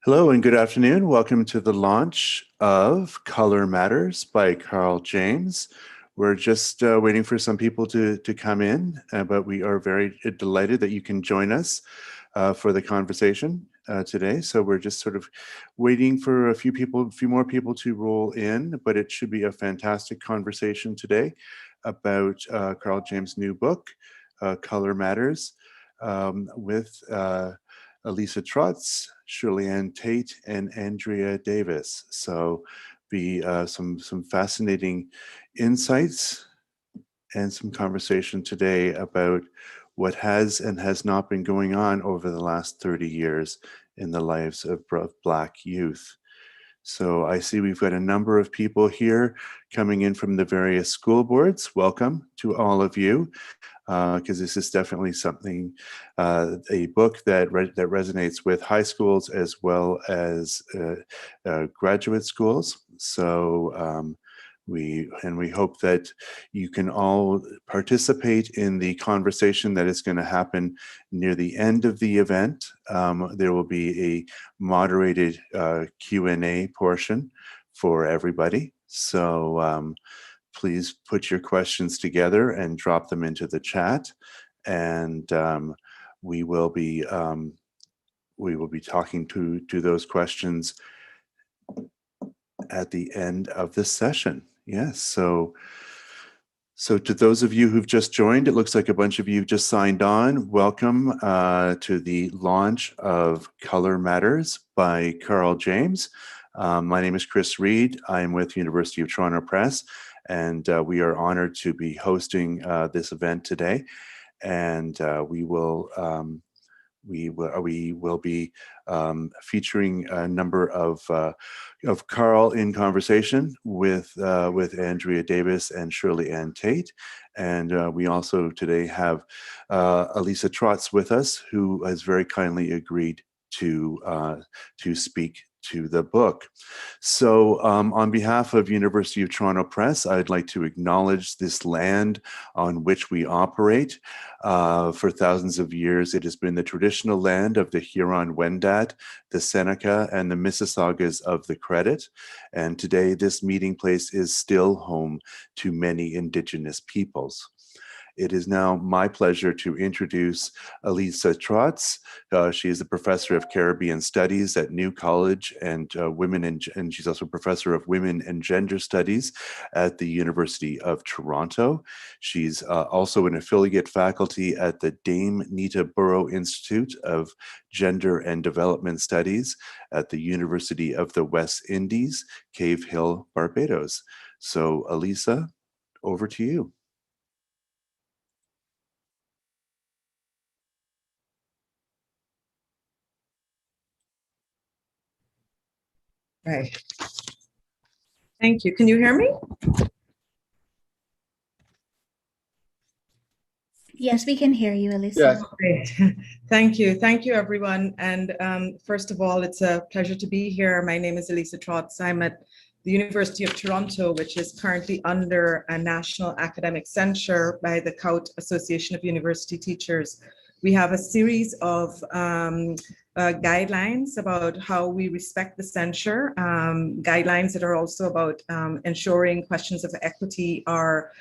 Hello and good afternoon. Welcome to the launch of Color Matters by Carl James. We're just waiting for some people to come in, but we are very delighted that you can join us for the conversation today. So we're just sort of waiting for a few more people to roll in, but it should be a fantastic conversation today about Carl James' new book, Color Matters, with Elisa Trotz, Shirley Ann Tate, and Andrea Davis. So be some fascinating insights and some conversation today about what has and has not been going on over the last 30 years in the lives of Black youth. So I see we've got a number of people here coming in from the various school boards. Welcome to all of you, because this is definitely something, a book that resonates with high schools as well as graduate schools. So we hope that you can all participate in the conversation that is going to happen near the end of the event. There will be a moderated Q&A portion for everybody. So please put your questions together and drop them into the chat, and we will be talking to those questions at the end of this session. Yes, so to those of you who've just joined, it looks like a bunch of you just signed on. Welcome to the launch of Color Matters by Carl James. My name is Chris Reed. I'm with University of Toronto Press, and we are honored to be hosting this event today. And we will be featuring a number of Carl in conversation with Andrea Davis and Shirley Ann Tate. And we also today have Elisa Trotz with us, who has very kindly agreed to speak to the book. So on behalf of University of Toronto Press, I'd like to acknowledge this land on which we operate. For thousands of years, it has been the traditional land of the Huron-Wendat, the Seneca, and the Mississaugas of the Credit. And today, this meeting place is still home to many Indigenous peoples. It is now my pleasure to introduce Elisa Trotz. She is a professor of Caribbean Studies at New College and and she's also a professor of Women and Gender Studies at the University of Toronto. She's also an affiliate faculty at the Dame Nita Burrow Institute of Gender and Development Studies at the University of the West Indies, Cave Hill, Barbados. So Elisa, over to you. Right. Thank you. Can you hear me? Yes, we can hear you, Elisa. Yes. Great. Thank you. Thank you, everyone. And first of all, it's a pleasure to be here. My name is Elisa Trotz. I'm at the University of Toronto, which is currently under a national academic censure by the COUT Association of University Teachers. We have a series of guidelines about how we respect the censure, guidelines that are also about ensuring questions of equity are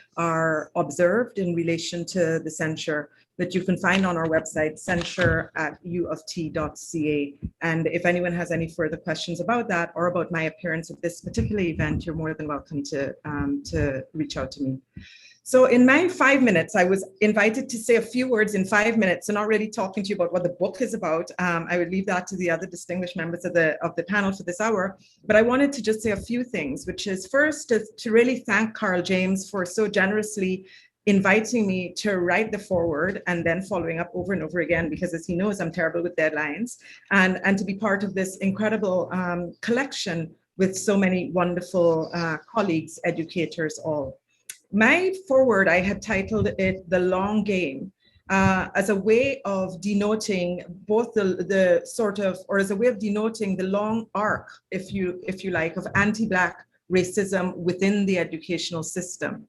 observed in relation to the censure, that you can find on our website, censure@uoft.ca. And if anyone has any further questions about that or about my appearance at this particular event, you're more than welcome to reach out to me. So in my 5 minutes, I was invited to say a few words in 5 minutes, and not really talking to you about what the book is about. I would leave that to the other distinguished members of the panel for this hour. But I wanted to just say a few things, which is first to really thank Carl James for so generously inviting me to write the foreword and then following up over and over again, because as he knows, I'm terrible with deadlines, and to be part of this incredible collection with so many wonderful colleagues, educators, all. My foreword, I had titled it The Long Game, as a way of denoting both the sort of, or as a way of denoting the long arc, if you like, of anti-Black racism within the educational system.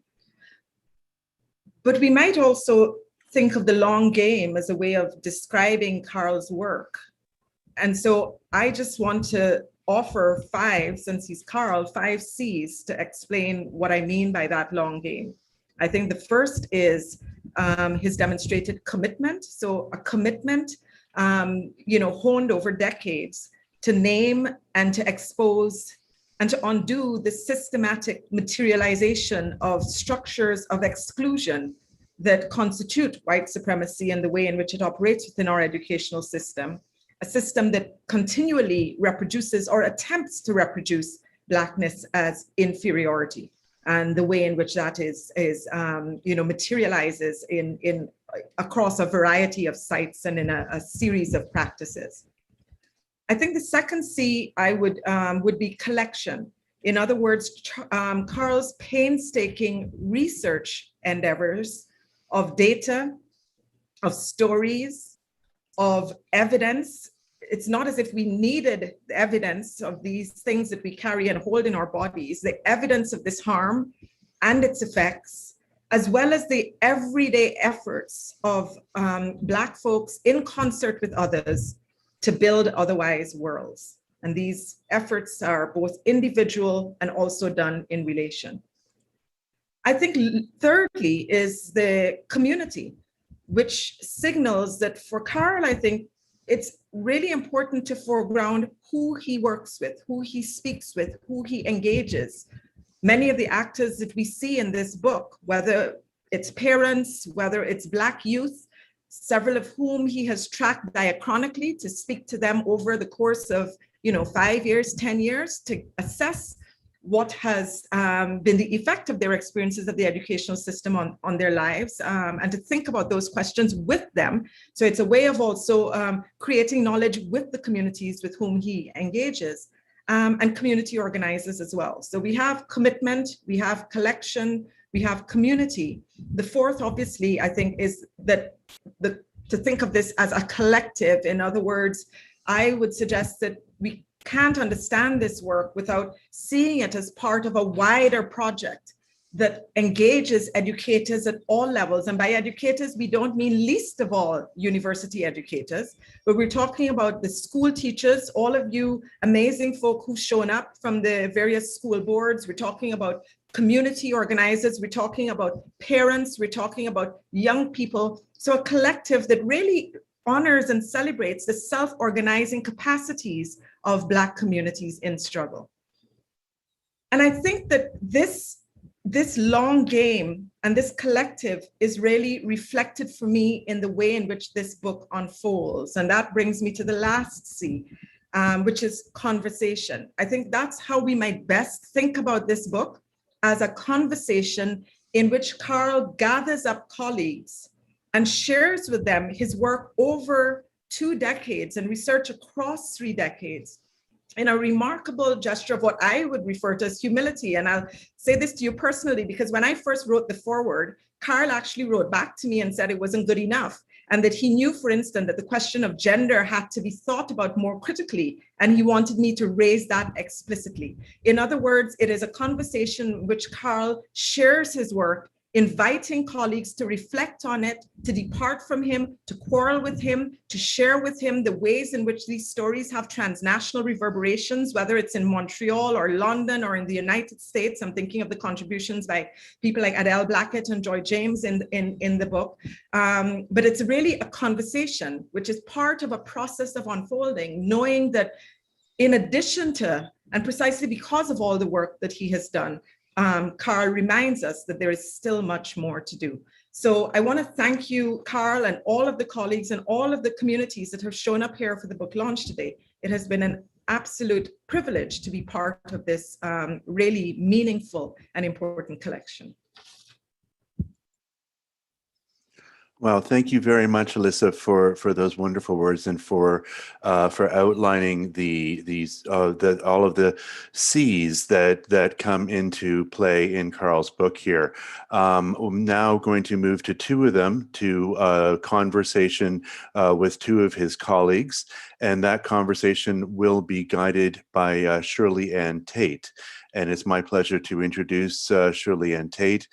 But we might also think of the long game as a way of describing Carl's work And so I just want to offer five, since he's Carl, 5 C's to explain what I mean by that long game. I think the first is his demonstrated commitment. So a commitment, honed over decades to name and to expose and to undo the systematic materialization of structures of exclusion that constitute white supremacy and the way in which it operates within our educational system, a system that continually reproduces or attempts to reproduce Blackness as inferiority, and the way in which that materializes in across a variety of sites and in a series of practices. I think the second C I would be collection. In other words, Carl's painstaking research endeavors of data, of stories, of evidence. It's not as if we needed the evidence of these things that we carry and hold in our bodies, the evidence of this harm and its effects, as well as the everyday efforts of Black folks in concert with others to build otherwise worlds. And these efforts are both individual and also done in relation. I think thirdly is the community, which signals that for Carl, I think it's really important to foreground who he works with, who he speaks with, who he engages. Many of the actors that we see in this book, whether it's parents, whether it's Black youth, several of whom he has tracked diachronically to speak to them over the course of 5 years, 10 years, to assess what has been the effect of their experiences of the educational system on their lives, and to think about those questions with them. So it's a way of also creating knowledge with the communities with whom he engages, and community organizers as well. So we have commitment, we have collection, we have community. The fourth, obviously, I think, is that to think of this as a collective. In other words, I would suggest that we can't understand this work without seeing it as part of a wider project that engages educators at all levels. And by educators, we don't mean least of all university educators, but we're talking about the school teachers, all of you amazing folk who've shown up from the various school boards. We're talking about community organizers, we're talking about parents, we're talking about young people. So a collective that really honors and celebrates the self-organizing capacities of Black communities in struggle. And I think that this long game and this collective is really reflected for me in the way in which this book unfolds. And that brings me to the last C, which is conversation. I think that's how we might best think about this book, as a conversation in which Carl gathers up colleagues and shares with them his work over 2 decades and research across 3 decades in a remarkable gesture of what I would refer to as humility. And I'll say this to you personally, because when I first wrote the foreword, Carl actually wrote back to me and said it wasn't good enough. And that he knew, for instance, that the question of gender had to be thought about more critically. And he wanted me to raise that explicitly. In other words, it is a conversation in which Carl shares his work, inviting colleagues to reflect on it, to depart from him, to quarrel with him, to share with him the ways in which these stories have transnational reverberations, whether it's in Montreal or London or in the United States. I'm thinking of the contributions by people like Adele Blackett and Joy James in the book. But it's really a conversation, which is part of a process of unfolding, knowing that in addition to, and precisely because of all the work that he has done, Carl reminds us that there is still much more to do. So I want to thank you, Carl, and all of the colleagues and all of the communities that have shown up here for the book launch today. It has been an absolute privilege to be part of this really meaningful and important collection. Well, thank you very much, Alyssa, for those wonderful words and for outlining all of the C's that come into play in Carl's book here. I'm now going to move to 2 of them, to a conversation with 2 of his colleagues, and that conversation will be guided by Shirley Ann Tate. And it's my pleasure to introduce Shirley Ann Tate.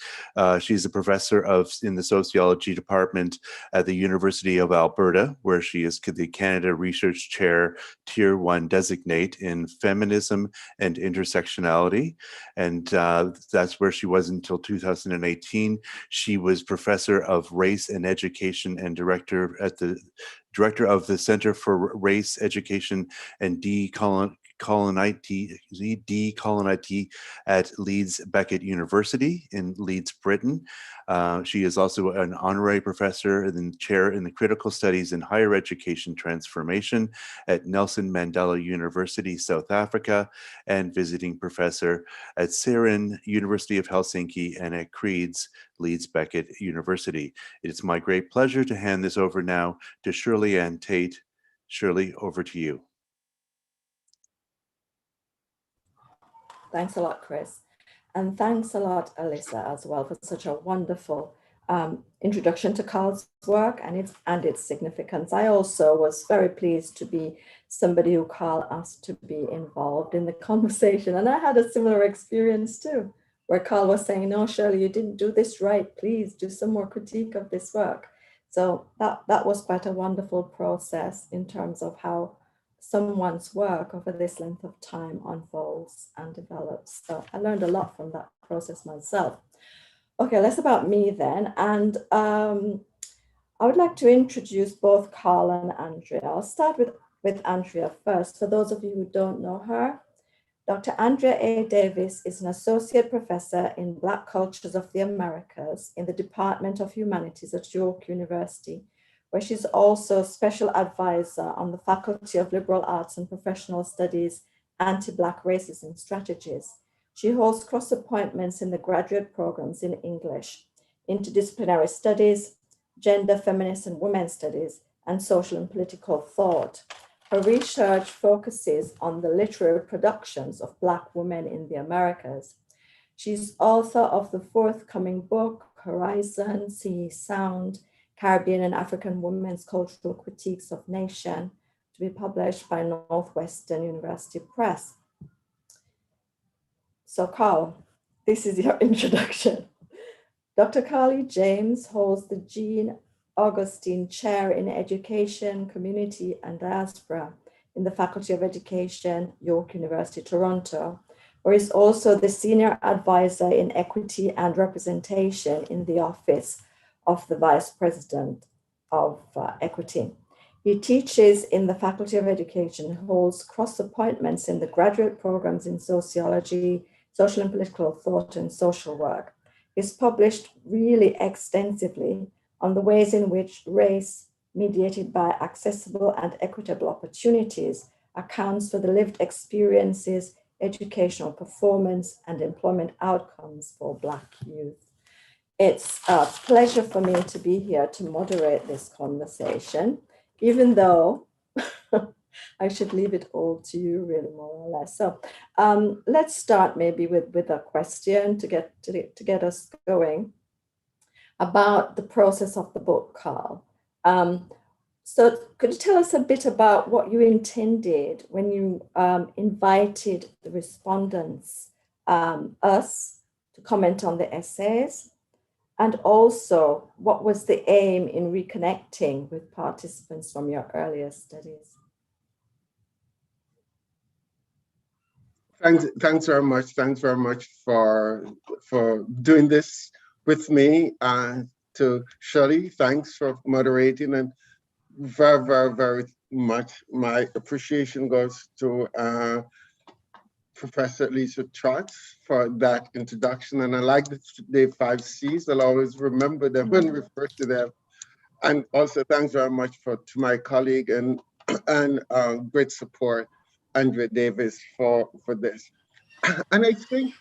She's a professor in the sociology department at the University of Alberta, where she is the Canada Research Chair Tier 1 designate in feminism and intersectionality. And that's where she was until 2018. She was professor of race and education and director of the Center for Race, Education, and Decolonity at Leeds Beckett University in Leeds, Britain. She is also an honorary professor and chair in the Critical Studies in Higher Education Transformation at Nelson Mandela University, South Africa, and visiting professor at Sarin University of Helsinki and at Creeds, Leeds Beckett University. It's my great pleasure to hand this over now to Shirley Ann Tate. Shirley, over to you. Thanks a lot, Chris. And thanks a lot, Alyssa, as well, for such a wonderful introduction to Carl's work and its significance. I also was very pleased to be somebody who Carl asked to be involved in the conversation. And I had a similar experience too, where Carl was saying, no, Shirley, you didn't do this right. Please do some more critique of this work. So that was quite a wonderful process in terms of how someone's work over this length of time unfolds and develops. So I learned a lot from that process myself. Okay, less about me then. And I would like to introduce both Carl and Andrea. I'll start with Andrea first. For those of you who don't know her, Dr. Andrea A. Davis is an associate professor in Black Cultures of the Americas in the Department of Humanities at York University, where she's also special advisor on the Faculty of Liberal Arts and Professional Studies, Anti-Black Racism Strategies. She holds cross appointments in the graduate programs in English, Interdisciplinary Studies, Gender, Feminist and Women's Studies, and Social and Political Thought. Her research focuses on the literary productions of Black women in the Americas. She's author of the forthcoming book, Horizon, Sea, Sound, Caribbean and African Women's Cultural Critiques of Nation, to be published by Northwestern University Press. So Carl, this is your introduction. Dr. Carly James holds the Jean Augustine Chair in Education, Community and Diaspora in the Faculty of Education, York University, Toronto, where is also the Senior Advisor in Equity and Representation in the Office of the Vice President of Equity. He teaches in the Faculty of Education, holds cross appointments in the graduate programs in sociology, social and political thought, and social work. He's published really extensively on the ways in which race, mediated by accessible and equitable opportunities, accounts for the lived experiences, educational performance, and employment outcomes for Black youth. It's a pleasure for me to be here to moderate this conversation, even though I should leave it all to you, really, more or less. So let's start maybe with a question to get us going about the process of the book, Carl. So could you tell us a bit about what you intended when you invited the respondents, us, to comment on the essays? And also, what was the aim in reconnecting with participants from your earlier studies? Thanks very much. Thanks very much for doing this with me. To Shirley, thanks for moderating, and very, very, very much my appreciation goes to Professor Lisa Trotz for that introduction. And I like the 5 C's. I'll always remember them and refer to them. And also thanks very much to my colleague and great support, Andrea Davis, for this. And I think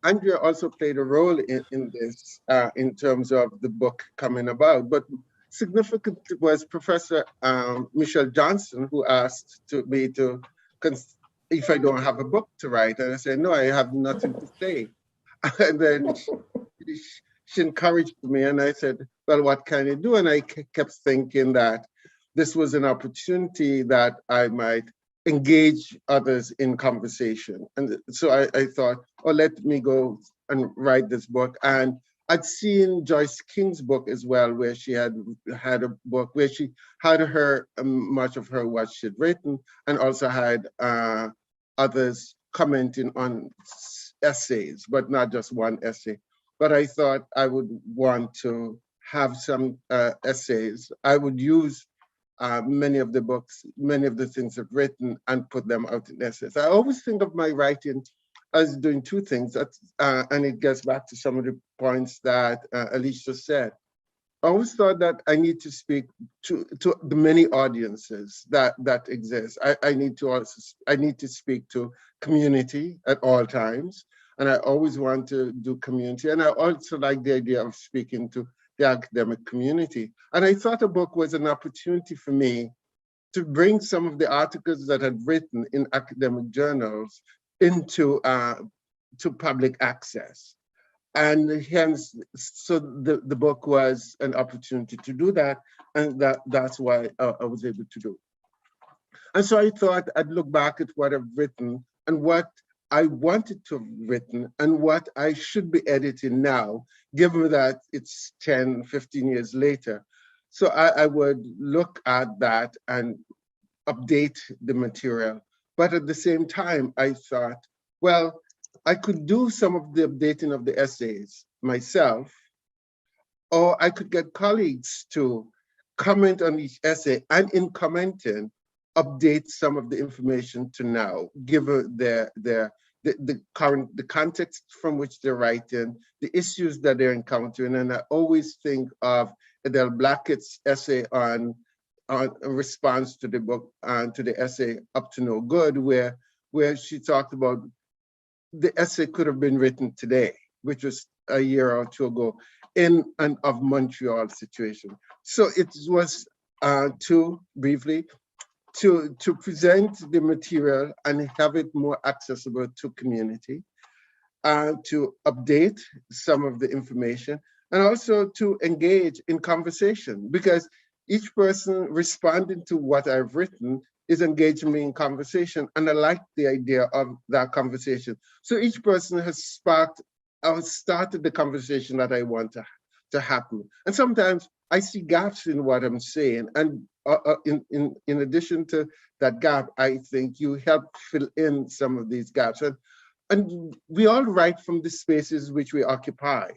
Andrea also played a role in this in terms of the book coming about. But significant was Professor Michelle Johnson, who asked me if I don't have a book to write. And I said, no, I have nothing to say. And then she encouraged me, and I said, well, what can you do? And I kept thinking that this was an opportunity that I might engage others in conversation. And so I thought, oh, let me go and write this book. And I'd seen Joyce King's book as well, where she had a book where she had her much of her what she'd written, and also had others commenting on essays, but not just one essay. But I thought I would want to have some essays. I would use many of the books, many of the things I've written, and put them out in essays. I always think of my writing as doing two things, and it gets back to some of the points that Alicia said. I always thought that I need to speak to the many audiences that exist. I need to speak to community at all times, and I always want to do community. And I also like the idea of speaking to the academic community. And I thought a book was an opportunity for me to bring some of the articles that I'd written in academic journals into to public access. And hence, so the book was an opportunity to do that, and that's why I was able to do. And so I thought I'd look back at what I've written and what I wanted to have written and what I should be editing now, given that it's 10, 15 years later. So I would look at that and update the material. But at the same time, I thought, well, I could do some of the updating of the essays myself, or I could get colleagues to comment on each essay, and in commenting, update some of the information to now, given the context from which they're writing, the issues that they're encountering. And I always think of Adele Blackett's essay on a response to the book, to the essay Up to No Good, where she talked about the essay could have been written today, which was a year or two ago, in an of Montreal situation. So it was to present the material and have it more accessible to community, to update some of the information, and also to engage in conversation, because each person responding to what I've written is engaging me in conversation, and I like the idea of that conversation. So each person has started the conversation that I want to happen. And sometimes I see gaps in what I'm saying, and in addition to that gap, I think you help fill in some of these gaps. And we all write from the spaces which we occupy.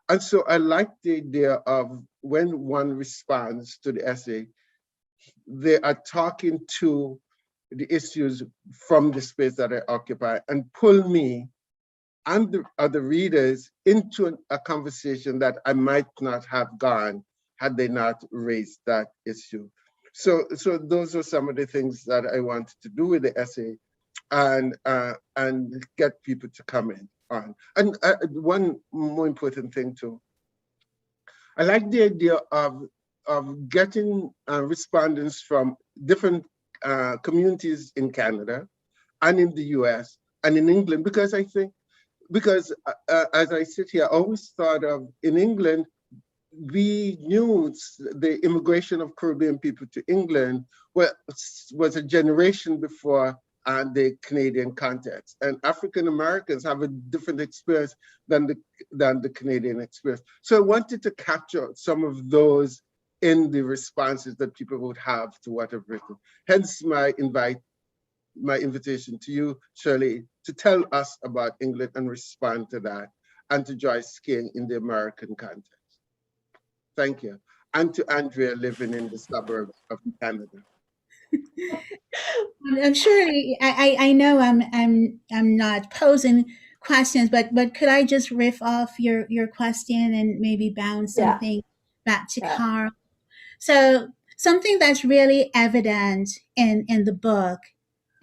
And so I like the idea of when one responds to the essay, they are talking to the issues from the space that I occupy, and pull me and the other readers into a conversation that I might not have gone had they not raised that issue. So those are some of the things that I wanted to do with the essay, and get people to comment on. And one more important thing too, I like the idea of getting respondents from different communities in Canada and in the US and in England, because I think, as I sit here, I always thought of, in England, we knew the immigration of Caribbean people to England was a generation before the Canadian context, and African Americans have a different experience than the Canadian experience. So I wanted to capture some of those in the responses that people would have to what I've written. Hence my invitation to you, Shirley, to tell us about England and respond to that, and to Joyce King in the American context. Thank you. And to Andrea living in the suburbs of Canada. I'm sure I know I'm not posing questions, but could I just riff off your question and maybe bounce something back to Carl? So something that's really evident in the book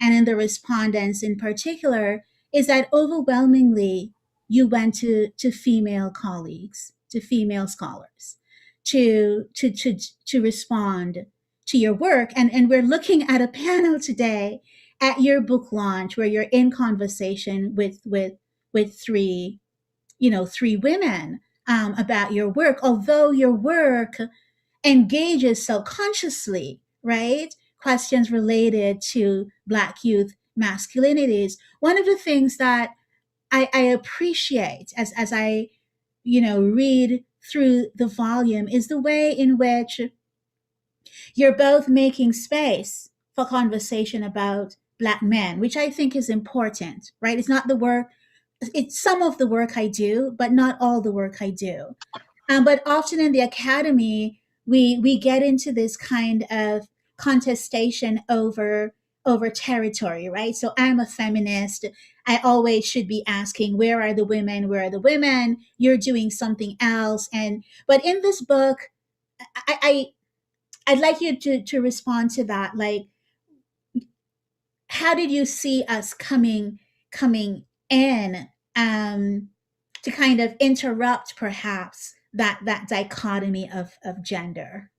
and in the respondents in particular is that overwhelmingly you went to female colleagues, to female scholars, to respond to your work. And we're looking at a panel today at your book launch where you're in conversation with three women about your work, although your work engages so consciously, right, questions related to Black youth masculinities. One of the things that I appreciate as I, read through the volume is the way in which you're both making space for conversation about Black men, which I think is important, right? It's not the work, it's some of the work I do, but not all the work I do. But often in the academy, we get into this kind of contestation over territory, right? So I'm a feminist. I always should be asking, where are the women? Where are the women? You're doing something else. But in this book, I'd like you to respond to that. Like, how did you see us coming in to kind of interrupt perhaps that dichotomy of gender?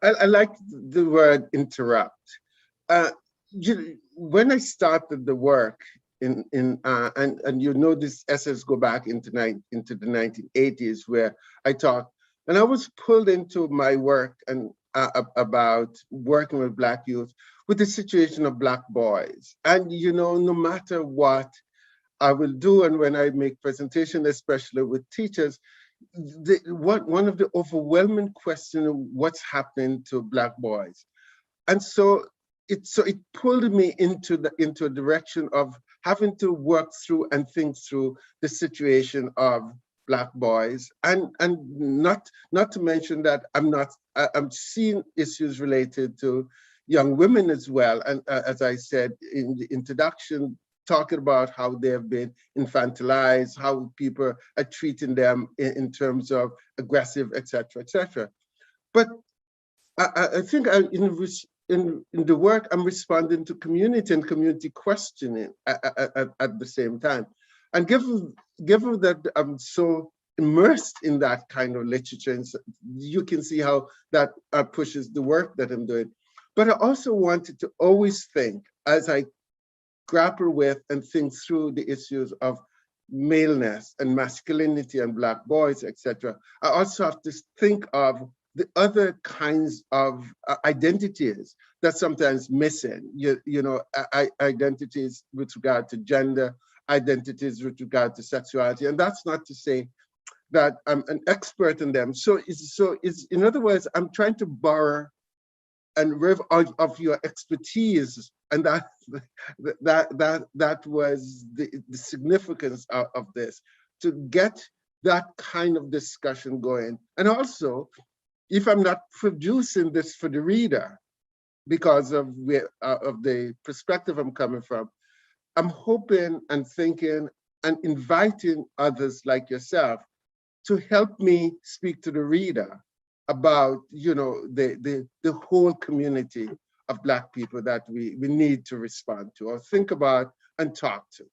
I like the word interrupt. When I started the work and these essays go back into the 1980s, where I talked, and I was pulled into my work and about working with Black youth with the situation of Black boys. And no matter what I will do, and when I make presentation, especially with teachers, one of the overwhelming questions of what's happening to Black boys. And so it pulled me into a direction of having to work through and think through the situation of Black boys, and not to mention that I'm seeing issues related to young women as well. And as I said in the introduction, talking about how they have been infantilized, how people are treating them in terms of aggressive, etc., etc. But I think in the work, I'm responding to community and community questioning at the same time. And given that I'm so immersed in that kind of literature, and so you can see how that pushes the work that I'm doing. But I also wanted to always think, as I grapple with and think through the issues of maleness and masculinity and Black boys, etc., I also have to think of the other kinds of identities that sometimes missing, identities with regard to gender, identities with regard to sexuality. And that's not to say that I'm an expert in them. So it's in other words, I'm trying to borrow and rev out of your expertise, and that was the significance of this, to get that kind of discussion going. And also, if I'm not producing this for the reader because of the perspective I'm coming from, I'm hoping and thinking and inviting others like yourself to help me speak to the reader about the whole community of Black people that we need to respond to or think about and talk to.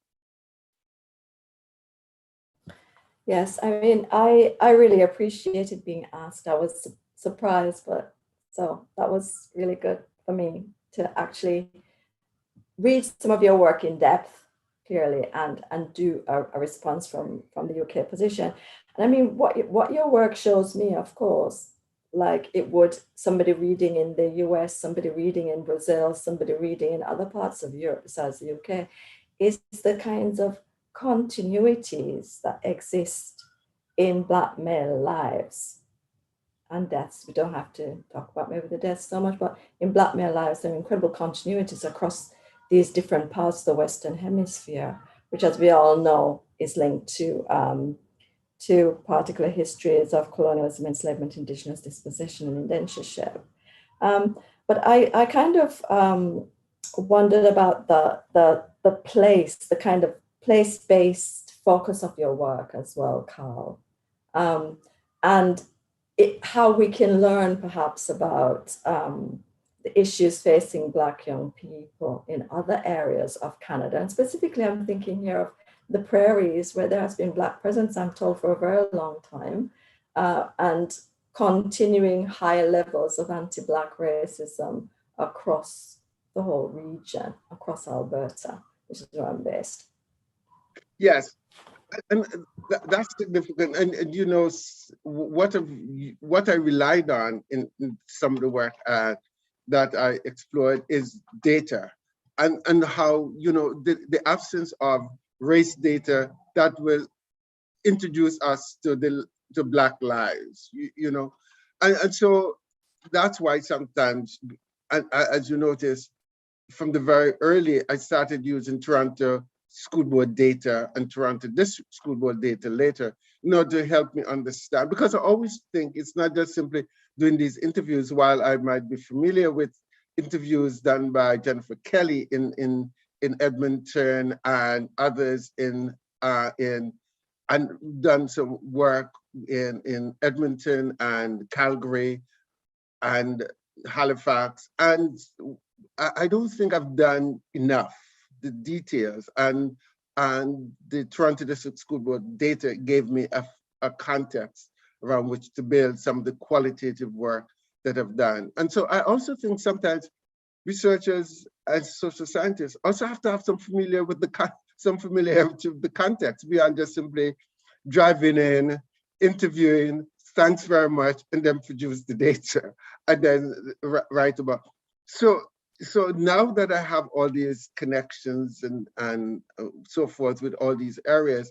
Yes, I mean, I really appreciated being asked. I was surprised, but so that was really good for me to actually read some of your work in depth, clearly, and do a response from the UK position. And I mean, what your work shows me, of course, like it would somebody reading in the US, somebody reading in Brazil, somebody reading in other parts of Europe besides the UK, is the kinds of continuities that exist in Black male lives and deaths. We don't have to talk about maybe the deaths so much, but in Black male lives, there are incredible continuities across these different parts of the Western Hemisphere, which, as we all know, is linked to particular histories of colonialism, enslavement, indigenous dispossession, and indentureship. But I kind of wondered about the place, the kind of place-based focus of your work as well, Carl, and how we can learn perhaps about the issues facing Black young people in other areas of Canada. And specifically, I'm thinking here of the prairies, where there has been Black presence, I'm told, for a very long time, and continuing higher levels of anti-Black racism across the whole region, across Alberta, which is where I'm based. Yes, and that's significant. And you know, what I relied on in some of the work that I explored is data, and how, you know, the absence of race data that will introduce us to Black lives, you know. And so that's why sometimes, and as you notice, from the very early, I started using Toronto School Board data and Toronto District School Board data later, in order to help me understand. Because I always think it's not just simply doing these interviews, while I might be familiar with interviews done by Jennifer Kelly in Edmonton and others and done some work in Edmonton and Calgary and Halifax. And I don't think I've done enough. The details and the Toronto District School Board data gave me a context around which to build some of the qualitative work that I've done. And so I also think sometimes researchers as social scientists also have to have some familiarity with the context beyond just simply driving in, interviewing, thanks very much, and then produce the data and then write about. So now that I have all these connections and so forth with all these areas,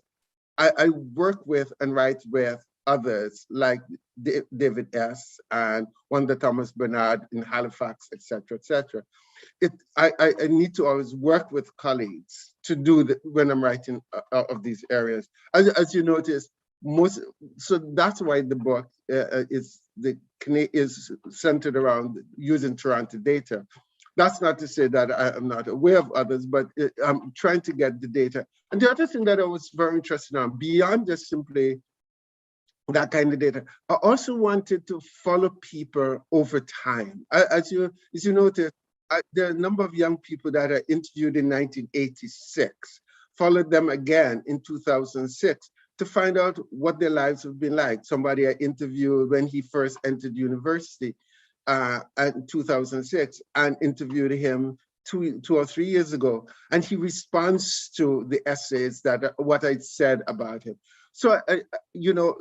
I work with and write with others like David S. and Wanda Thomas Bernard in Halifax, et cetera, et cetera. I need to always work with colleagues to do when I'm writing of these areas. As you notice, so that's why the book is centered around using Toronto data. That's not to say that I am not aware of others, but I'm trying to get the data. And the other thing that I was very interested in, beyond just simply that kind of data, I also wanted to follow people over time. As you notice, there are a number of young people that I interviewed in 1986, followed them again in 2006 to find out what their lives have been like. Somebody I interviewed when he first entered university in 2006 and interviewed him two or 3 years ago. And he responds to the essays that what I said about him. So, you know,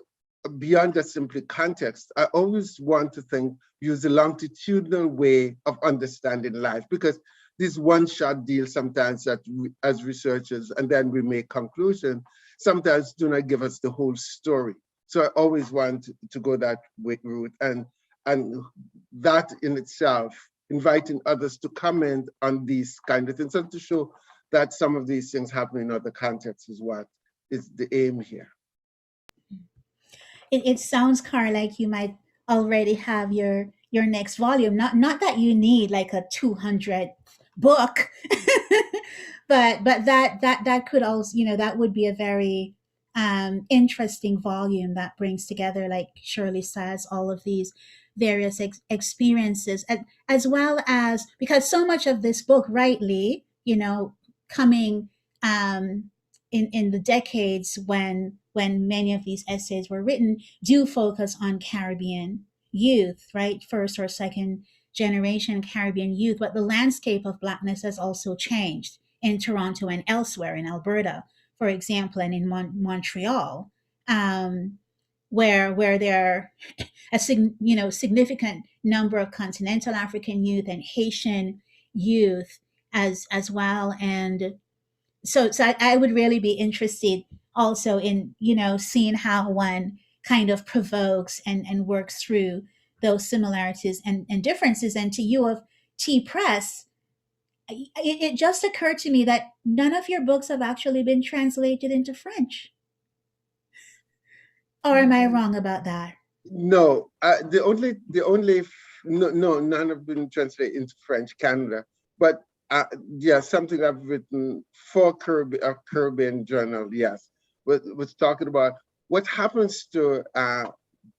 beyond just simply context, I always want to use a longitudinal way of understanding life, because these one-shot deals sometimes that we, as researchers, and then we make conclusions, sometimes do not give us the whole story. So I always want to go that route, and that in itself, inviting others to comment on these kind of things and to show that some of these things happen in other contexts is what is the aim here. It sounds, Carl, like you might already have your next volume. Not that you need like a 200 book, but that could also, you know, that would be a very interesting volume that brings together, like Shirley says, all of these various experiences, as well as, because so much of this book, rightly, you know, coming in the decades when many of these essays were written, do focus on Caribbean youth, right? First or second generation Caribbean youth. But the landscape of Blackness has also changed in Toronto and elsewhere, in Alberta, for example, and in Montreal, where there are a significant number of continental African youth and Haitian youth as well. And so I would really be interested also in, you know, seeing how one kind of provokes and works through those similarities and differences. And to you of T Press, it just occurred to me that none of your books have actually been translated into French. Or am I wrong about that? No, no, none have been translated into French, Canada. But yeah, something I've written for a Caribbean journal, yes, was talking about what happens to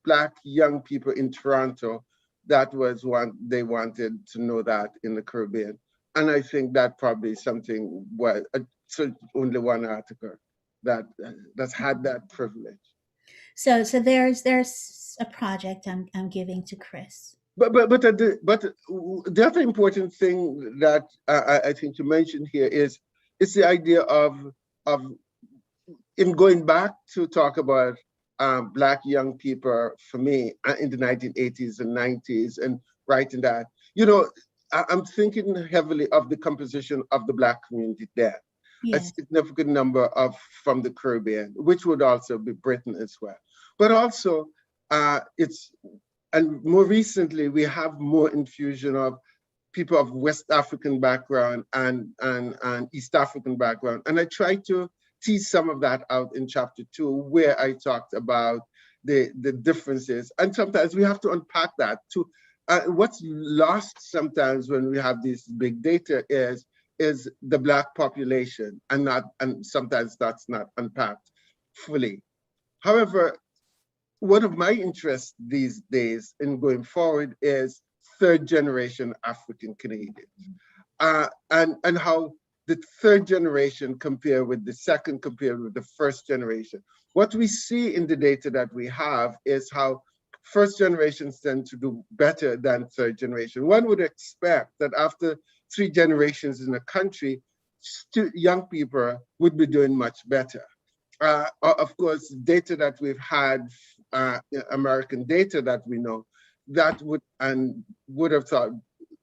Black young people in Toronto. That was one they wanted to know that in the Caribbean. And I think that probably something so only one article that's had that privilege. So there's a project I'm giving to Chris. But the other important thing that I think to mention here is the idea of in going back to talk about Black young people for me in the 1980s and 90s and writing that, you know, I'm thinking heavily of the composition of the Black community there. A Yes. significant number of from the Caribbean, which would also be Britain as well. But also, and more recently, we have more infusion of people of West African background and East African background. And I try to tease some of that out in chapter 2, where I talked about the differences. And sometimes we have to unpack that too. What's lost sometimes when we have these big data is the Black population, and sometimes that's not unpacked fully. However, one of my interests these days in going forward is third generation African Canadians, and how the third generation compare with the second, compared with the first generation. What we see in the data that we have is how first generations tend to do better than third generation. One would expect that after 3 generations in a country, young people would be doing much better. Of course, data that we've had, American data that we know, that would have thought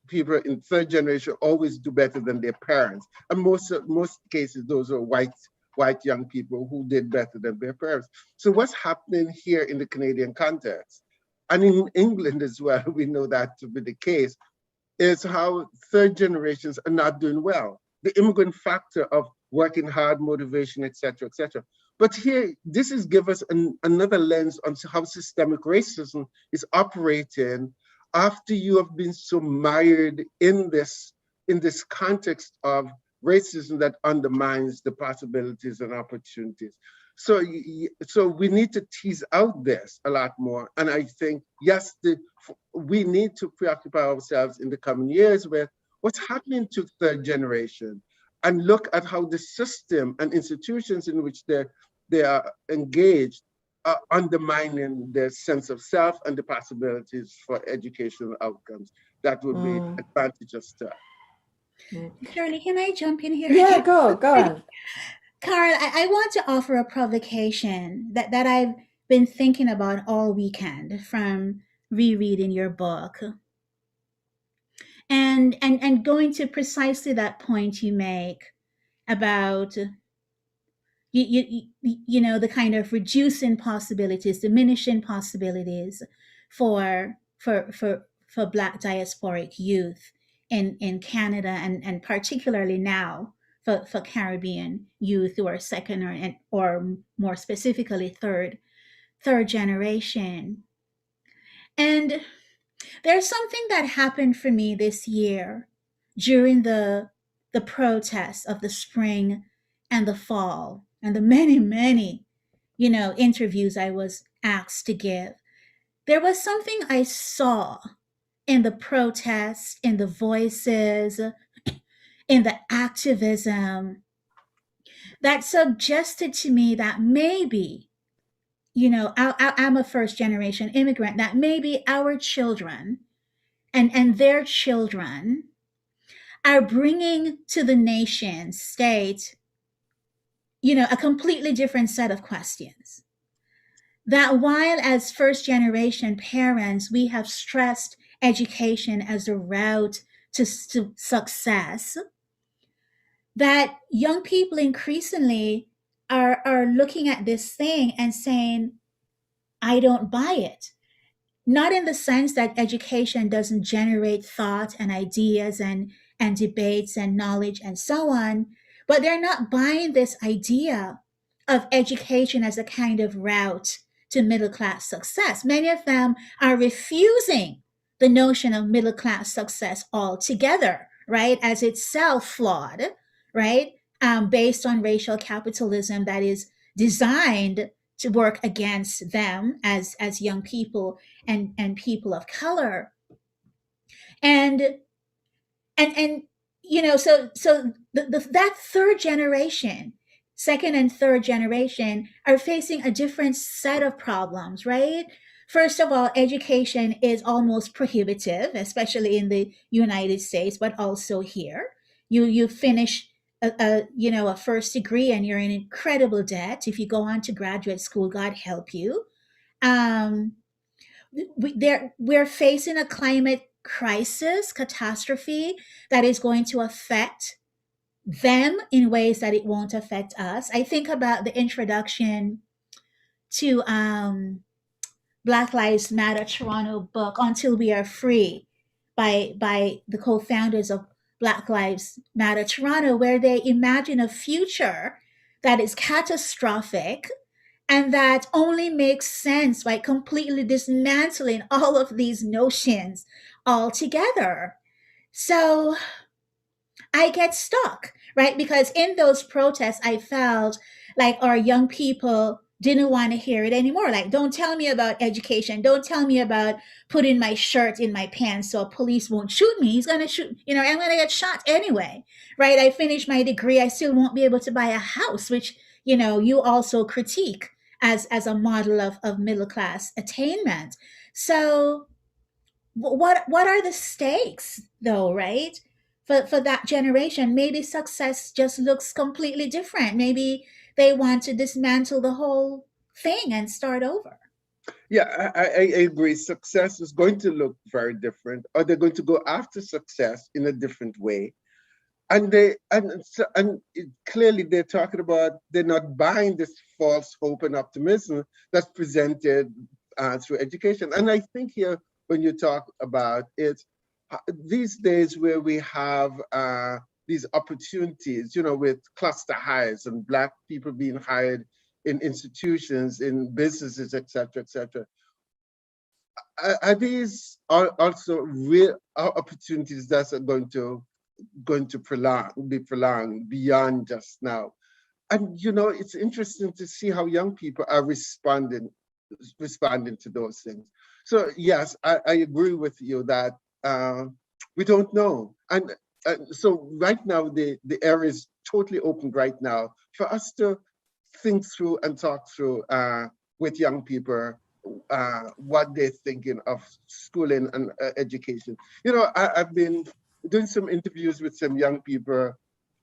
people in third generation always do better than their parents. And most cases, those are white young people who did better than their parents. So what's happening here in the Canadian context, and in England as well, we know that to be the case, is how third generations are not doing well. The immigrant factor of working hard, motivation, et cetera, et cetera. But here, this is give us another lens on how systemic racism is operating after you have been so mired in this context of racism that undermines the possibilities and opportunities. So we need to tease out this a lot more. And I think, yes, we need to preoccupy ourselves in the coming years with what's happening to third generation, and look at how the system and institutions in which they are engaged are undermining their sense of self and the possibilities for educational outcomes that would be advantageous to us. Shirley, can I jump in here? Yeah, go on. Carl, I want to offer a provocation that I've been thinking about all weekend from rereading your book. And going to precisely that point you make about you know, the kind of reducing possibilities, diminishing possibilities for Black diasporic youth in Canada, and particularly now for Caribbean youth who are second or more specifically third generation. And there's something that happened for me this year during the protests of the spring and the fall, and the many, you know, interviews I was asked to give. There was something I saw in the protests, in the voices, in the activism, that suggested to me that maybe, you know, I'm a first generation immigrant, that maybe our children and their children are bringing to the nation state, you know, a completely different set of questions. That while as first generation parents, we have stressed education as a route to success, that young people increasingly are looking at this thing and saying, I don't buy it. Not in the sense that education doesn't generate thought and ideas and debates and knowledge and so on, but they're not buying this idea of education as a kind of route to middle-class success. Many of them are refusing the notion of middle-class success altogether, right, as itself flawed, right, based on racial capitalism that is designed to work against them as young people and people of color. And you know, so that third generation, second and third generation, are facing a different set of problems, right? First of all, education is almost prohibitive, especially in the United States, but also here. You finish a first degree and you're in incredible debt. If you go on to graduate school, God help you. We're facing a climate crisis, catastrophe that is going to affect them in ways that it won't affect us. I think about the introduction to Black Lives Matter Toronto book, Until We Are Free, by the co-founders of Black Lives Matter Toronto, where they imagine a future that is catastrophic and that only makes sense by completely dismantling all of these notions altogether. So I get stuck, right? Because in those protests, I felt like our young people didn't want to hear it anymore. Like, don't tell me about education. Don't tell me about putting my shirt in my pants so police won't shoot me. He's going to shoot, I'm going to get shot anyway, right? I finished my degree. I still won't be able to buy a house, which, you also critique as a model of middle class attainment. So what are the stakes though, right? For that generation, maybe success just looks completely different. Maybe they want to dismantle the whole thing and start over. Yeah, I agree. Success is going to look very different, or they're going to go after success in a different way. And clearly they're talking about, they're not buying this false hope and optimism that's presented through education. And I think here, when you talk about it, these days where we have these opportunities, with cluster hires and Black people being hired in institutions, in businesses, et cetera, are these also real opportunities that are going to be prolonged beyond just now? And it's interesting to see how young people are responding to those things. So yes, I agree with you that we don't know. And so right now, the area is totally open right now for us to think through and talk through with young people what they're thinking of schooling and education. I've been doing some interviews with some young people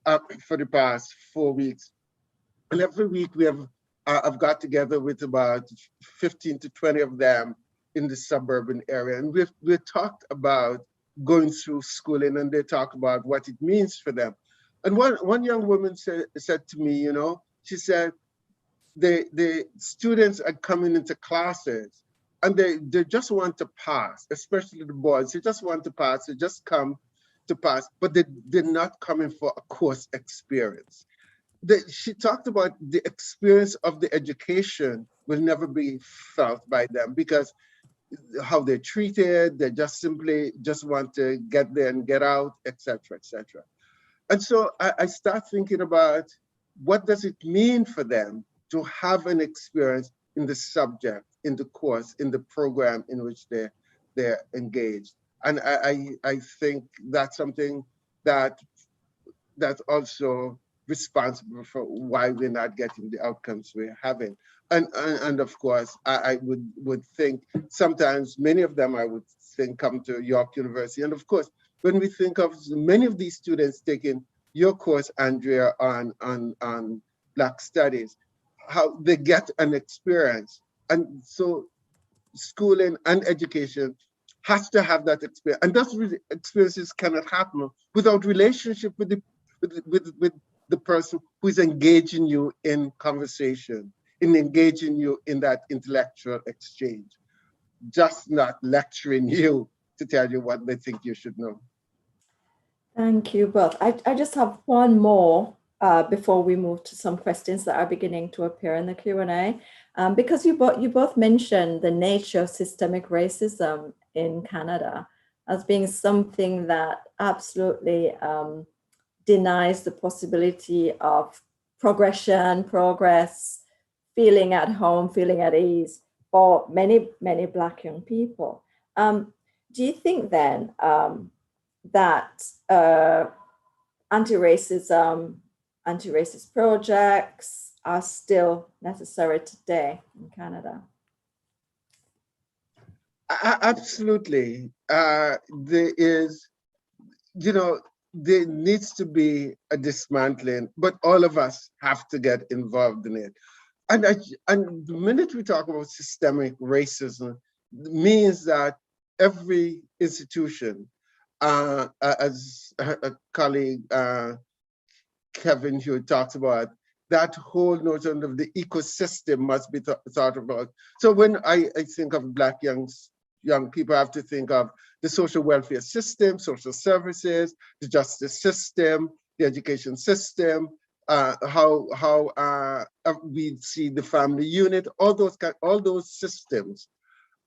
for the past 4 weeks. And every week I've got together with about 15 to 20 of them in the suburban area. And we've talked about going through schooling, and they talk about what it means for them. And one young woman said to me, she said, the students are coming into classes and they just want to pass, especially the boys. They just want to pass, they just come to pass, but they're not coming for a course experience. She talked about the experience of the education will never be felt by them because how they're treated, they just want to get there and get out, et cetera, et cetera. And so I start thinking about what does it mean for them to have an experience in the subject, in the course, in the program in which they're engaged. And I think that's something that's also responsible for why we're not getting the outcomes we're having. And of course, I would think sometimes many of them, I would think, come to York University. And of course, when we think of many of these students taking your course, Andrea, on Black Studies, how they get an experience. And so schooling and education has to have that experience. And those experiences cannot happen without relationship with the person who is engaging you in conversation, in engaging you in that intellectual exchange, just not lecturing you to tell you what they think you should know. Thank you both. I just have one more before we move to some questions that are beginning to appear in the Q&A, because you both mentioned the nature of systemic racism in Canada as being something that absolutely denies the possibility of progression, progress, feeling at home, feeling at ease for many, many Black young people. Do you think then that anti-racist projects are still necessary today in Canada? Absolutely. There needs to be a dismantling, but all of us have to get involved in it. And the minute we talk about systemic racism, means that every institution, as a colleague Kevin Hewitt talks about, that whole notion of the ecosystem must be thought about. So when I think of Black young people, I have to think of the social welfare system, social services, the justice system, the education system, how we see the family unit, all those systems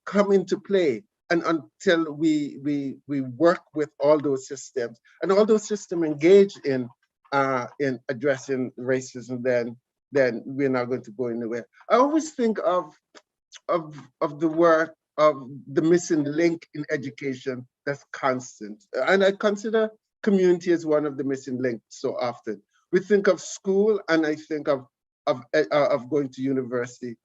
come into play. And until we work with all those systems, and all those systems engage in addressing racism, then we're not going to go anywhere. I always think of the work of the missing link in education that's constant, and I consider community as one of the missing links. So often we think of school, and I think of going to university,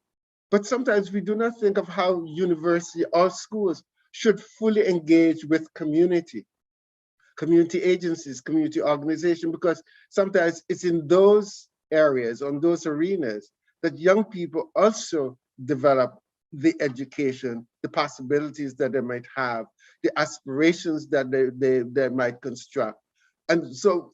but sometimes we do not think of how university or schools should fully engage with community agencies, community organization, because sometimes it's in those areas, on those arenas, that young people also develop the education, the possibilities that they might have, the aspirations that they might construct. And so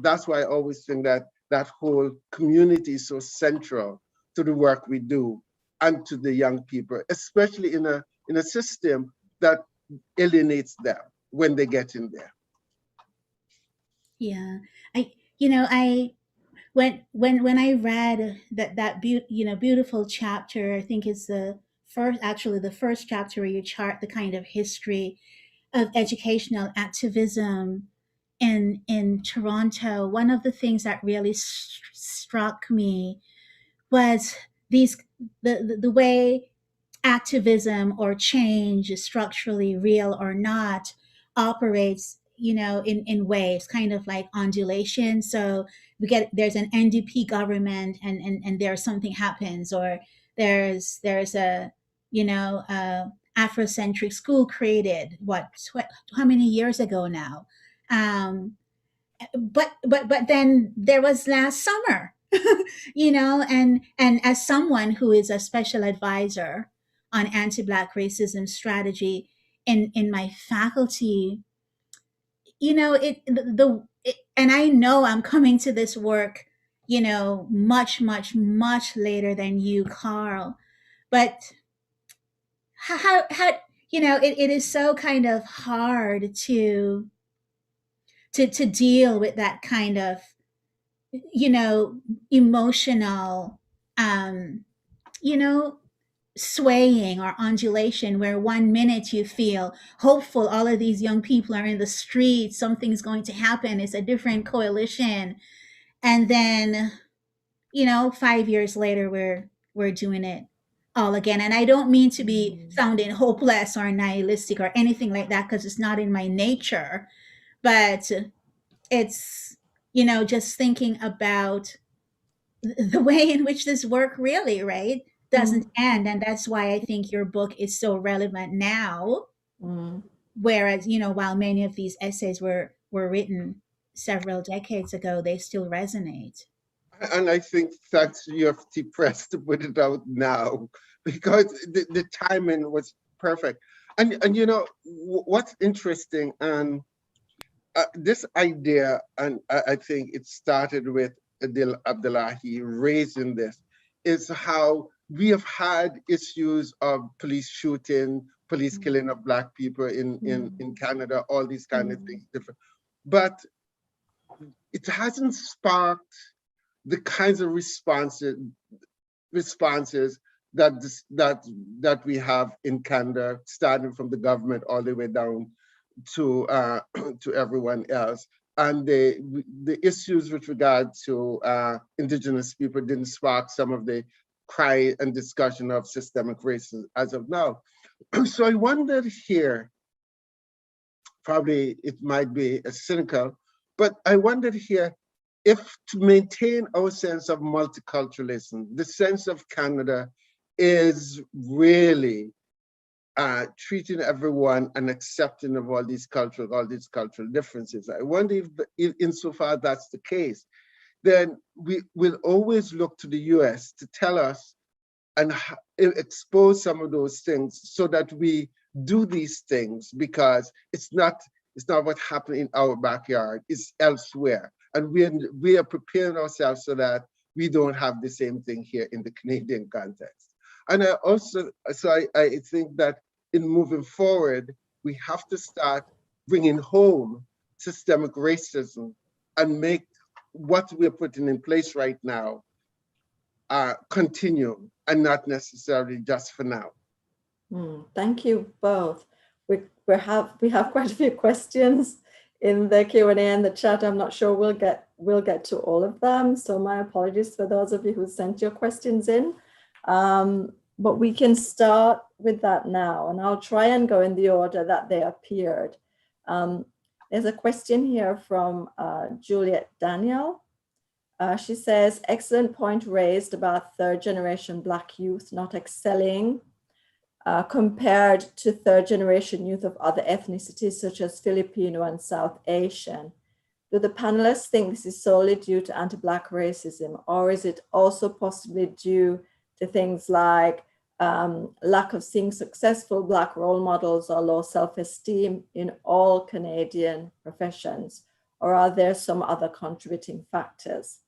that's why I always think that that whole community is so central to the work we do and to the young people, especially in a system that alienates them when they get in there. Yeah, when I read that beautiful chapter, I think it's the first chapter where you chart the kind of history of educational activism in Toronto. One of the things that really struck me was the way activism or change, structurally real or not, operates in waves, kind of like undulation. So there's an NDP government, and there's something happens, or there's a Afrocentric school created how many years ago now. But then there was last summer, and as someone who is a special advisor on anti-Black racism strategy in my faculty, and I know I'm coming to this work, much, much, much later than you, Carl, but how it is so kind of hard to deal with that kind of emotional um swaying or undulation, where one minute you feel hopeful, all of these young people are in the streets, something's going to happen, it's a different coalition, and then 5 years later we're doing it all again. And I don't mean to be sounding hopeless or nihilistic or anything like that, because it's not in my nature, but it's just thinking about the way in which this work really, right, doesn't end. And that's why I think your book is so relevant now. Whereas, while many of these essays were written several decades ago, they still resonate. And I think that's, you have to press to put it out now, because the timing was perfect. And what's interesting, and this idea, and I think it started with Adil Abdullahi raising this, is how we have had issues of police shooting, police killing of Black people in Canada, all these kind of things different. But it hasn't sparked the kinds of responses that we have in Canada, starting from the government all the way down to everyone else. And the issues with regard to Indigenous people didn't spark some of the cry and discussion of systemic racism as of now. So I wondered here, probably it might be a cynical, but I wondered here, if to maintain our sense of multiculturalism, the sense of Canada is really treating everyone and accepting of all these cultural differences. I wonder if insofar that's the case, then we will always look to the US to tell us and expose some of those things, so that we do these things, because it's not what happened in our backyard, it's elsewhere. And we are preparing ourselves so that we don't have the same thing here in the Canadian context. And I think that in moving forward, we have to start bringing home systemic racism and make what we're putting in place right now continue, and not necessarily just for now. Thank you both. We have quite a few questions in the Q&A and the chat. I'm not sure we'll get to all of them. So my apologies for those of you who sent your questions in. But we can start with that now, and I'll try and go in the order that they appeared. There's a question here from Juliet Daniel. She says, excellent point raised about third generation Black youth not excelling compared to third generation youth of other ethnicities such as Filipino and South Asian. Do the panelists think this is solely due to anti-Black racism, or is it also possibly due to things like lack of seeing successful Black role models or low self-esteem in all Canadian professions, or are there some other contributing factors?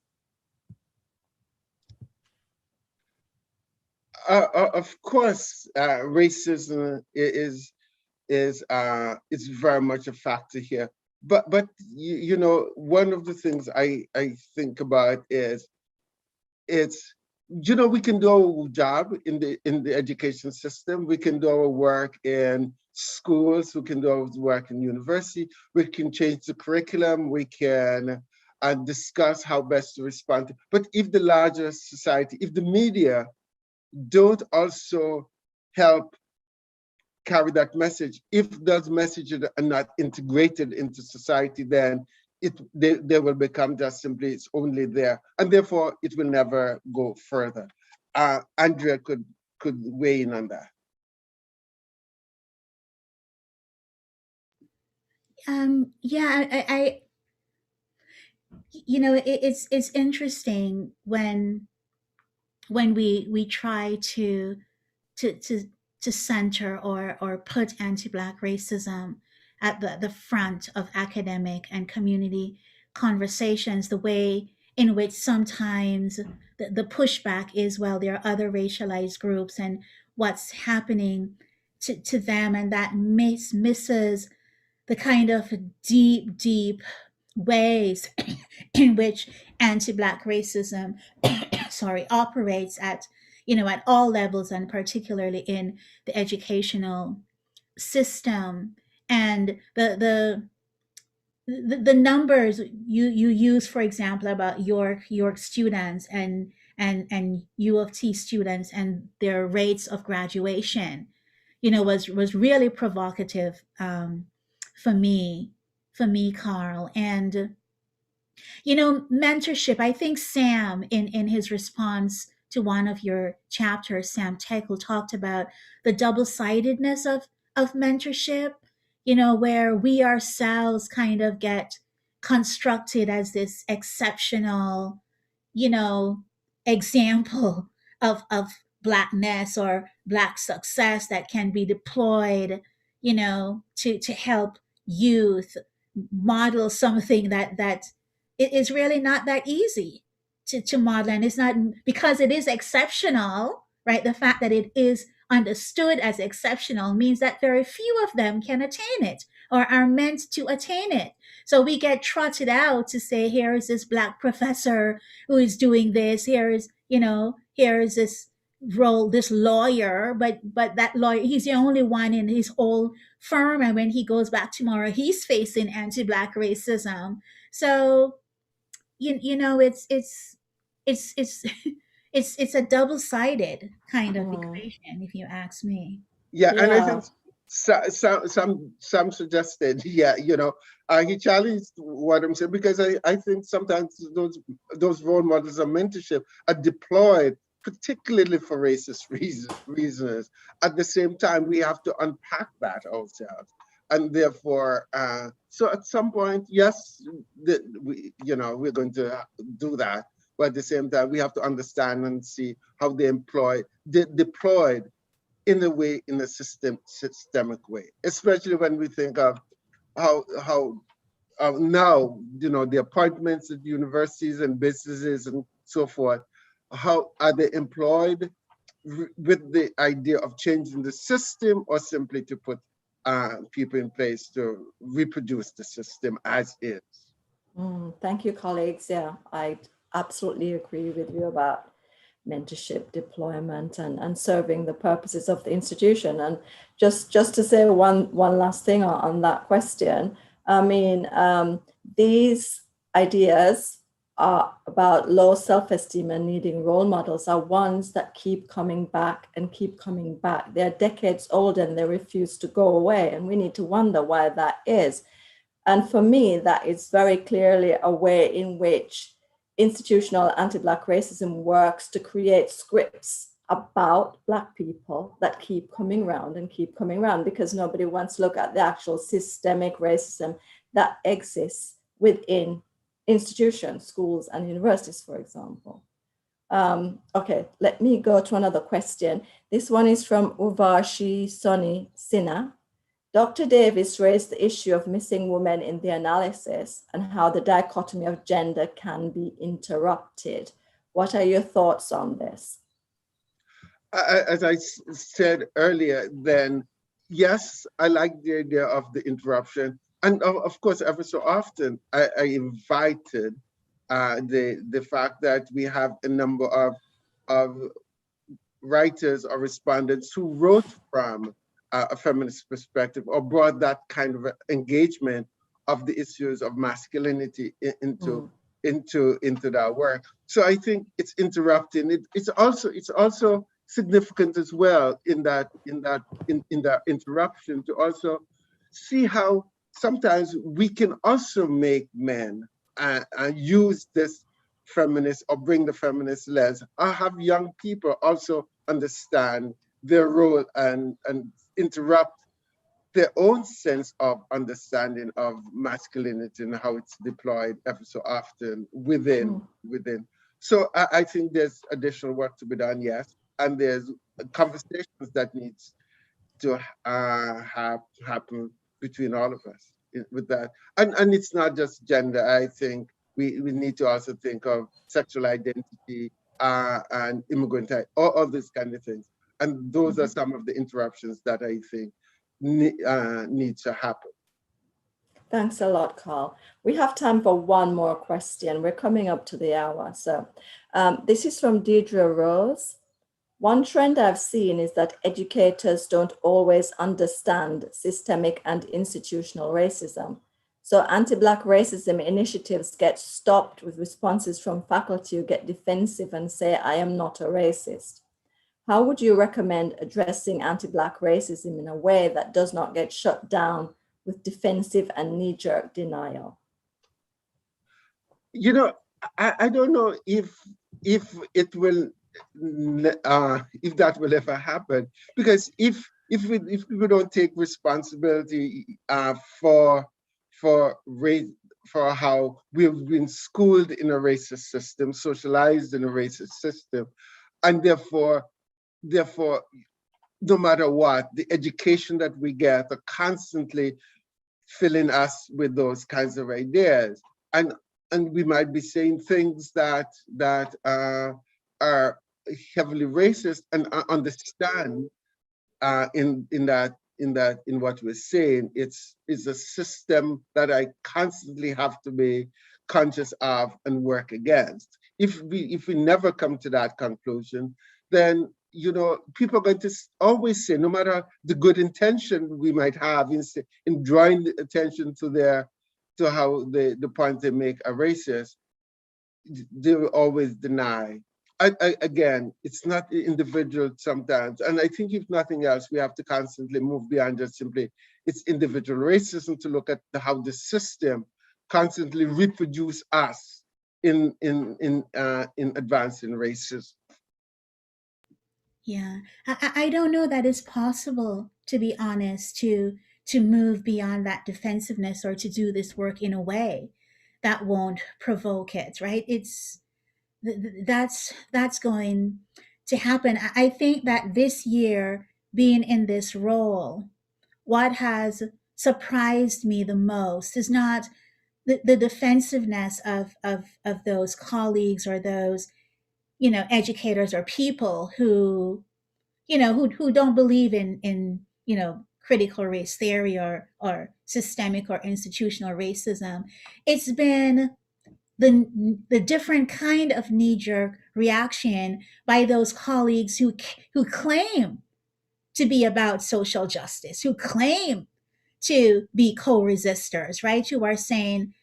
Of course, racism is very much a factor here. But you know, one of the things I think about is you know, we can do our job in the education system. We can do our work in schools. We can do our work in university. We can change the curriculum. We can discuss how best to respond. But if the larger society, if the media don't also help carry that message, if those messages are not integrated into society, then they will become just simply, it's only there, and therefore it will never go further. Andrea could weigh in on that. Yeah, I you know, it's interesting when we try to center or put anti-Black racism at the front of academic and community conversations, the way in which sometimes the pushback is, well, there are other racialized groups and what's happening to them, and that misses the kind of deep ways in which anti-Black racism operates at all levels, and particularly in the educational system. And the numbers you use, for example, about York students and U of T students and their rates of graduation, was really provocative for me, Carl. And mentorship, I think Sam, in his response to one of your chapters, Sam Tekel, talked about the double-sidedness of mentorship, where we ourselves kind of get constructed as this exceptional, example of Blackness or Black success that can be deployed, to help youth model something that it is really not that easy to model. And it's not because it is exceptional, right? The fact that it is understood as exceptional means that very few of them can attain it or are meant to attain it. So we get trotted out to say, here is this Black professor who is doing this. Here is this role, this lawyer, but that lawyer, he's the only one in his whole firm. And when he goes back tomorrow, he's facing anti-Black racism. So, it's a double-sided kind of equation, if you ask me. Yeah, and I think some suggested, he challenged what I'm saying, because I think sometimes those role models of mentorship are deployed particularly for racist reasons. At the same time, we have to unpack that ourselves. And therefore, so at some point, yes, we're going to do that. But at the same time, we have to understand and see how they deployed in a way, in a systemic way, especially when we think of how now, the appointments at universities and businesses and so forth, how are they employed with the idea of changing the system, or simply to put people in place to reproduce the system as is? Thank you, colleagues. Yeah, I absolutely agree with you about mentorship, deployment, and serving the purposes of the institution. And just to say one last thing on that question, I mean, these ideas are about low self-esteem and needing role models are ones that keep coming back and keep coming back. They're decades old and they refuse to go away. And we need to wonder why that is. And for me, that is very clearly a way in which institutional anti-Black racism works to create scripts about Black people that keep coming round and keep coming round, because nobody wants to look at the actual systemic racism that exists within institutions, schools and universities, for example. Okay, let me go to another question. This one is from Uvashi Soni Sinha. Dr. Davis raised the issue of missing women in the analysis and how the dichotomy of gender can be interrupted. What are your thoughts on this? As I said earlier, then, yes, I like the idea of the interruption. And of course, ever so often, I invited the fact that we have a number of writers or respondents who wrote from a feminist perspective, or brought that kind of engagement of the issues of masculinity into that work. So I think it's interrupting. It's also significant as well in that interruption, to also see how sometimes we can also make men use this feminist, or bring the feminist lens, or have young people also understand their role and interrupt their own sense of understanding of masculinity and how it's deployed ever so often within. So I think there's additional work to be done, yes, and there's conversations that needs to happen between all of us with that. And it's not just gender. I think we need to also think of sexual identity and immigrant, all these kind of things. And those are some of the interruptions that I think need to happen. Thanks a lot, Carl. We have time for one more question. We're coming up to the hour. So this is from Deidre Rose. One trend I've seen is that educators don't always understand systemic and institutional racism. So anti-Black racism initiatives get stopped with responses from faculty who get defensive and say, I am not a racist. How would you recommend addressing anti-Black racism in a way that does not get shut down with defensive and knee-jerk denial? I don't know if it will, if that will ever happen, because if we don't take responsibility for how we've been schooled in a racist system, socialized in a racist system, and therefore, no matter what, the education that we get are constantly filling us with those kinds of ideas, and we might be saying things that are heavily racist, and understand in what we're saying, it's a system that I constantly have to be conscious of and work against. If we never come to that conclusion, then people are going to always say, no matter the good intention we might have in drawing the attention to how the point they make are racist, they will always deny. Again, it's not individual sometimes. And I think if nothing else, we have to constantly move beyond just simply it's individual racism, to look at how the system constantly reproduce us in advancing racism. Yeah, I don't know that it's possible, to be honest, to move beyond that defensiveness, or to do this work in a way that won't provoke it, right? That's going to happen. I think that this year being in this role, what has surprised me the most is not the defensiveness of those colleagues or those, educators or people who, who don't believe in, critical race theory or systemic or institutional racism. It's been the different kind of knee-jerk reaction by those colleagues who claim to be about social justice, who claim to be co-resistors, right? Who are saying,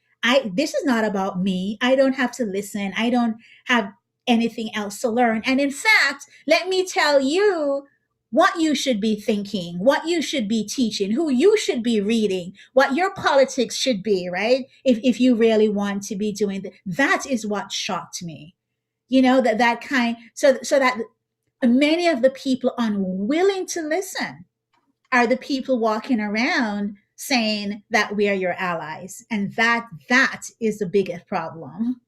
this is not about me. I don't have to listen. I don't have anything else to learn. And in fact, let me tell you what you should be thinking, what you should be teaching, who you should be reading, what your politics should be, right? If you really want to be doing that is what shocked me. That kind, so that many of the people unwilling to listen are the people walking around saying that we are your allies, and that is the biggest problem.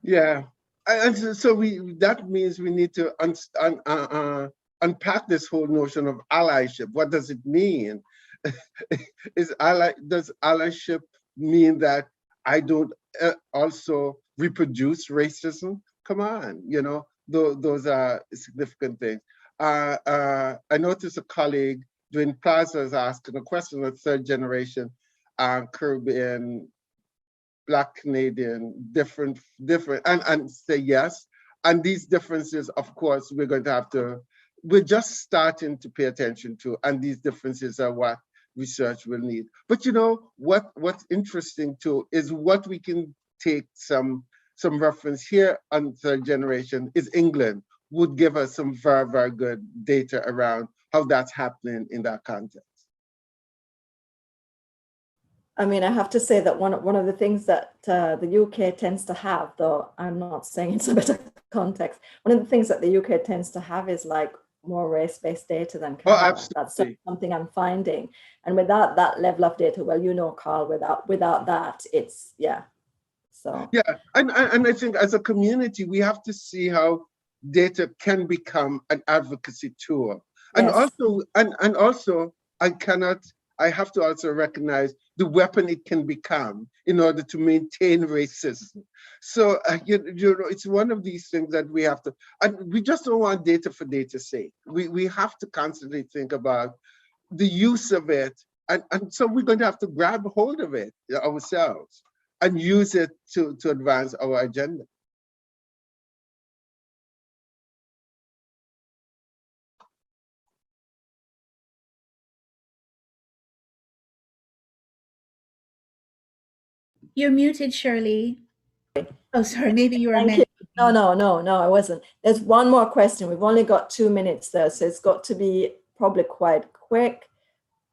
Yeah, and so that means we need to unpack this whole notion of allyship. What does it mean? Does allyship mean that I don't also reproduce racism? Come on, those are significant things. I noticed a colleague doing plazas asking a question of third generation Caribbean, Black Canadian, different, and say yes. And these differences, of course, we're just starting to pay attention to, and these differences are what research will need. But what's interesting too is what we can take some reference here on third generation is England would give us some very, very good data around how that's happening in that context. I mean, I have to say that one of the things that the UK tends to have, though I'm not saying it's a better context, one of the things that the UK tends to have is like more race-based data than Canada. Oh, absolutely. That's something I'm finding. And without that level of data, well, Carl, without that, it's, yeah. So. Yeah, and I think as a community, we have to see how data can become an advocacy tool. And Yes. also, I have to also recognize the weapon it can become in order to maintain racism. So, it's one of these things that we have to, and we just don't want data for data's sake. We have to constantly think about the use of it. And so we're going to have to grab hold of it ourselves and use it to advance our agenda. You're muted, Shirley. Oh, sorry, maybe you were Thank meant. you. No, I wasn't. There's one more question. We've only got 2 minutes there, so it's got to be probably quite quick.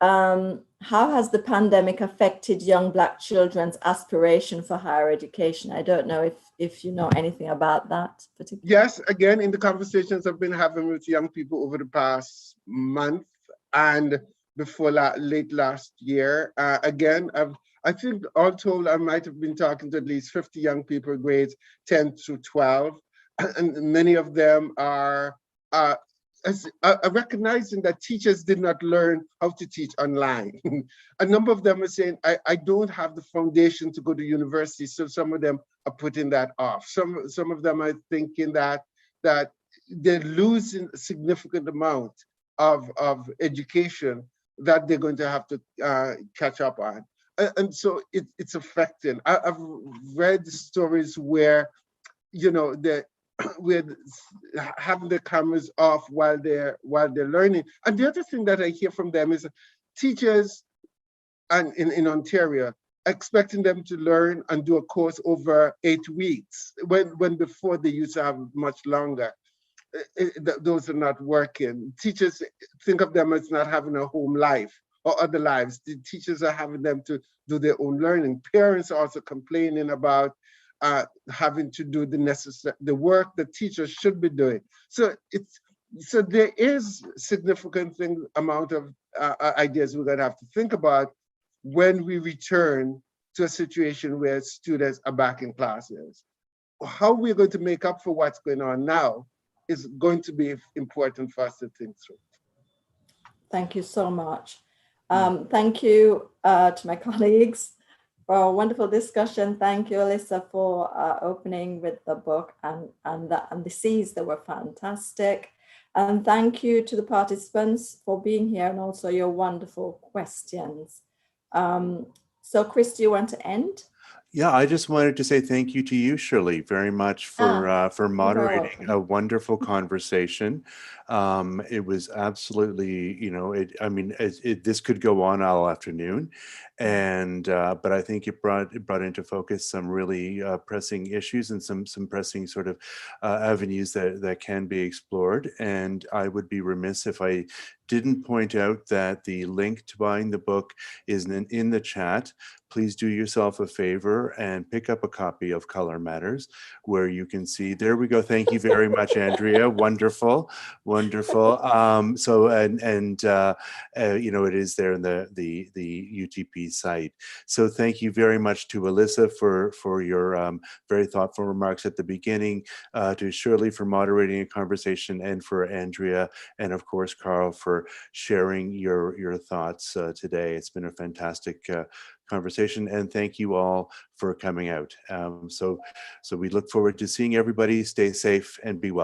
How has the pandemic affected young Black children's aspiration for higher education? I don't know if you know anything about that particularly. Yes, again, in the conversations I've been having with young people over the past month and before late last year, again, I think all told, I might have been talking to at least 50 young people, grades 10 to 12, and many of them are recognizing that teachers did not learn how to teach online. A number of them are saying, I don't have the foundation to go to university, so some of them are putting that off. Some of them are thinking that they're losing a significant amount of education that they're going to have to catch up on. And so it's affecting. I've read stories where, we're having the cameras off while they're learning. And the other thing that I hear from them is teachers and in Ontario expecting them to learn and do a course over 8 weeks, when before they used to have much longer. Those are not working. Teachers think of them as not having a home life or other lives. The teachers are having them to do their own learning. Parents are also complaining about having to do the work that teachers should be doing. So there is significant amount of ideas we're going to have to think about when we return to a situation where students are back in classes. How we're going to make up for what's going on now is going to be important for us to think through. Thank you so much. Thank you to my colleagues for a wonderful discussion. Thank you, Alyssa, for opening with the book and the C's that were fantastic. And thank you to the participants for being here and also your wonderful questions. So Chris, do you want to end? Yeah, I just wanted to say thank you to you, Shirley, very much for moderating a wonderful conversation. It was absolutely, you know, this could go on all afternoon, and but I think it brought into focus some really pressing issues and some pressing sort of avenues that can be explored. And I would be remiss if I didn't point out that the link to buying the book is in the chat. Please do yourself a favor and pick up a copy of Color Matters, where you can see, there we go. Thank you very much, Andrea. Wonderful, wonderful. You know, it is there in the UTP site. So thank you very much to Alyssa for your very thoughtful remarks at the beginning, to Shirley for moderating a conversation, and for Andrea, and of course, Carl, for sharing your thoughts today. It's been a fantastic conversation, and thank you all for coming out. So we look forward to seeing everybody. Stay safe and be well.